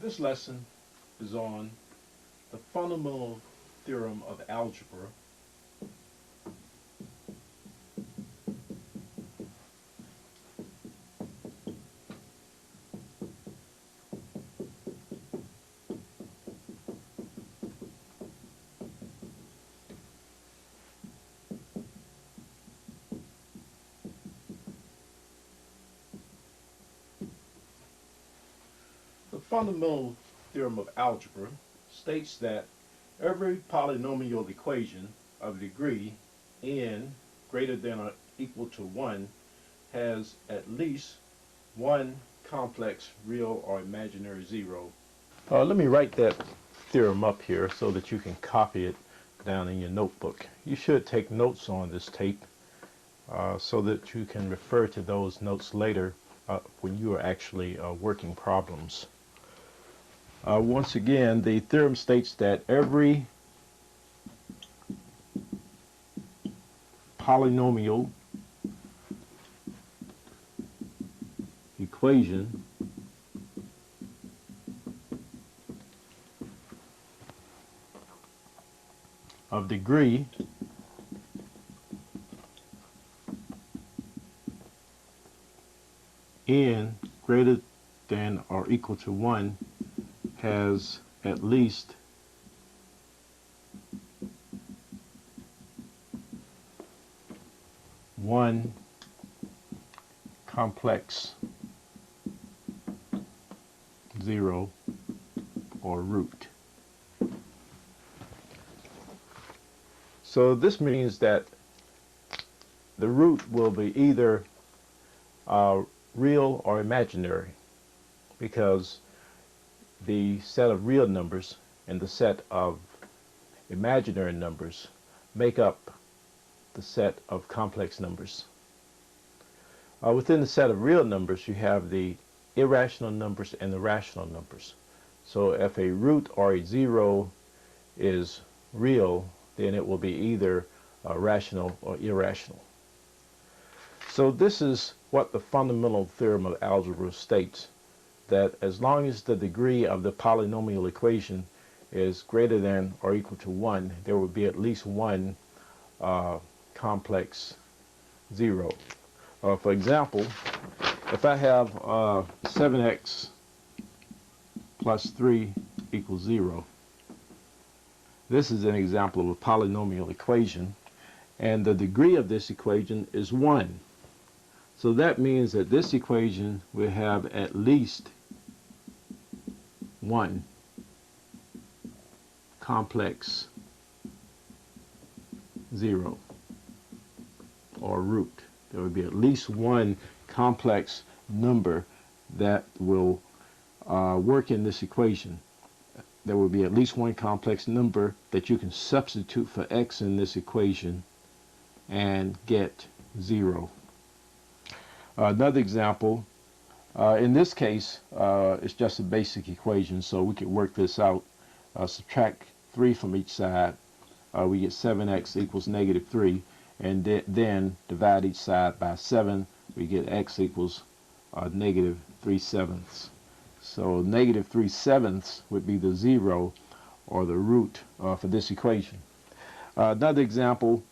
This lesson is on the fundamental theorem of algebra. The fundamental theorem of algebra states that every polynomial equation of degree n greater than or equal to 1 has at least one complex real or imaginary zero. Let me write that theorem up here so that you can copy it down in your notebook. You should take notes on this tape so that you can refer to those notes later when you are actually working problems. Once again, the theorem states that every polynomial equation of degree n greater than or equal to 1 has at least one complex zero or root. So this means that the root will be either real or imaginary, because the set of real numbers and the set of imaginary numbers make up the set of complex numbers. Within the set of real numbers, you have the irrational numbers and the rational numbers. So if a root or a zero is real, then it will be either rational or irrational. So this is what the fundamental theorem of algebra states, that as long as the degree of the polynomial equation is greater than or equal to 1, there will be at least one complex zero. For example, if I have 7x plus 3 equals 0, this is an example of a polynomial equation, and the degree of this equation is 1. So that means that this equation will have at least one complex zero or root. There will be at least one complex number that will work in this equation. There will be at least one complex number that you can substitute for x in this equation and get 0. Another example, in this case, it's just a basic equation, so we could work this out. Subtract 3 from each side, we get 7x equals negative 3, and then divide each side by 7, we get x equals negative 3/7. So negative 3/7 would be the 0 or the root for this equation. Another example,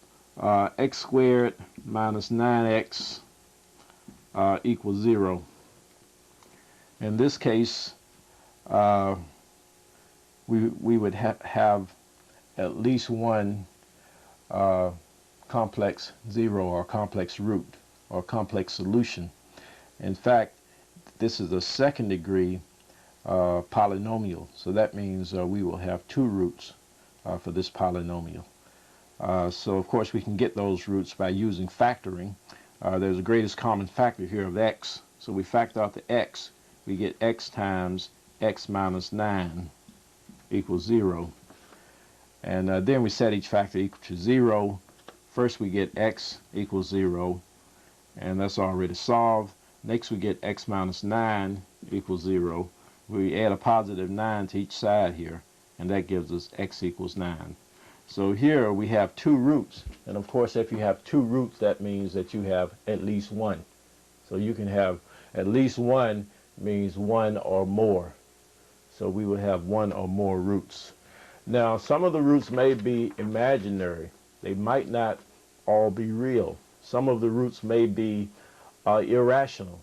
x squared minus 9x equals 0. In this case, we would have at least one complex zero or complex root or complex solution. In fact, this is a second degree polynomial, so that means we will have two roots for this polynomial. So of course we can get those roots by using factoring. There's the greatest common factor here of x, so we factor out the x, we get x times x minus 9 equals 0. And then we set each factor equal to 0. First we get x equals 0, and that's already solved. Next we get x minus 9 equals 0. We add a positive 9 to each side here, and that gives us x equals 9. So here we have two roots, and of course if you have two roots, that means that you have at least one. So you can have at least one means one or more. So we would have one or more roots. Now, some of the roots may be imaginary. They might not all be real. Some of the roots may be irrational.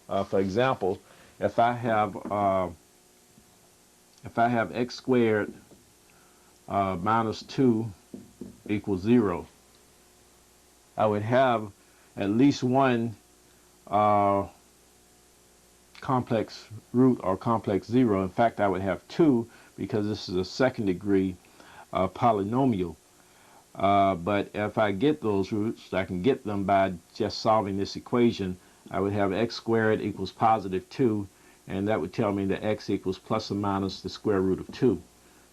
For example, if I have x squared minus 2 equals 0, I would have at least one complex root or complex 0. In fact, I would have 2 because this is a second degree polynomial. But if I get those roots, I can get them by just solving this equation. I would have x squared equals positive 2, and that would tell me that x equals plus or minus the square root of 2.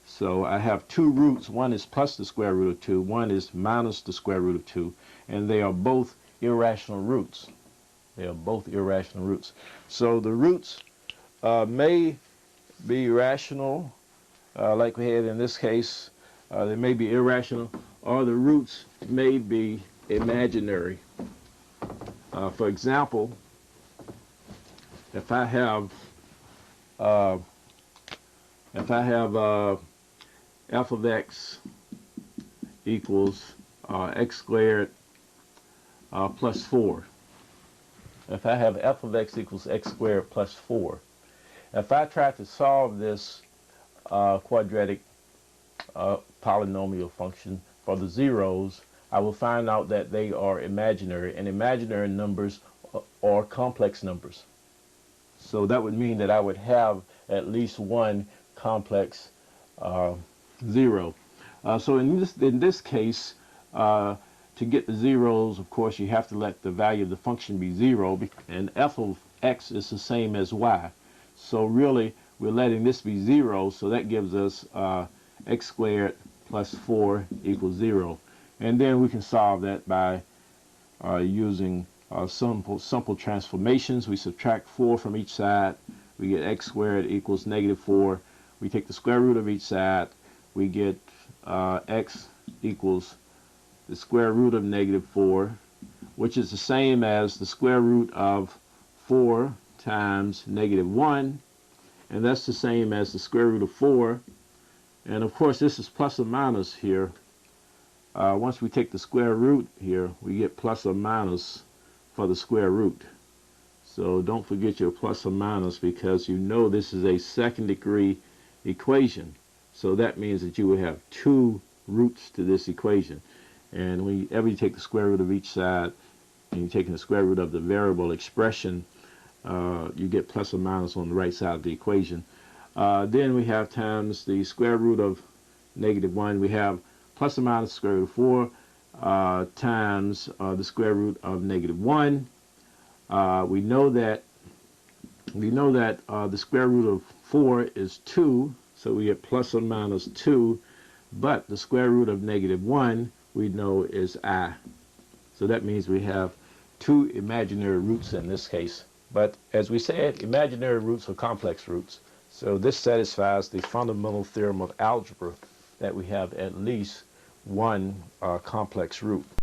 So I have two roots. One is plus the square root of 2, one is minus the square root of 2, and they are both irrational roots. They are both irrational roots. So the roots may be rational, like we had in this case. They may be irrational, or the roots may be imaginary. For example, if I have f of x equals x squared plus 4. If I have f of x equals x squared plus 4, if I try to solve this quadratic polynomial function for the zeros, I will find out that they are imaginary, and imaginary numbers are complex numbers. So that would mean that I would have at least one complex 0. So in this case, to get the zeros, of course, you have to let the value of the function be 0, and f of x is the same as y. So really, we're letting this be 0, so that gives us x squared plus 4 equals 0. And then we can solve that by using simple transformations. We subtract 4 from each side. We get x squared equals negative 4. We take the square root of each side. We get x equals the square root of negative 4, which is the same as the square root of 4 times negative 1, and that's the same as the square root of 4. And of course, this is plus or minus here. Once we take the square root here, we get plus or minus for the square root. So don't forget your plus or minus, because you know this is a second degree equation. So that means that you will have two roots to this equation. And whenever you take the square root of each side, and you're taking the square root of the variable expression, you get plus or minus on the right side of the equation. Then we have times the square root of negative 1. We have plus or minus the square root of 4 times the square root of negative 1. We know that the square root of 4 is 2, so we get plus or minus 2. But the square root of negative 1 we know is I. So that means we have two imaginary roots in this case. But as we said, imaginary roots are complex roots. So this satisfies the fundamental theorem of algebra that we have at least one complex root.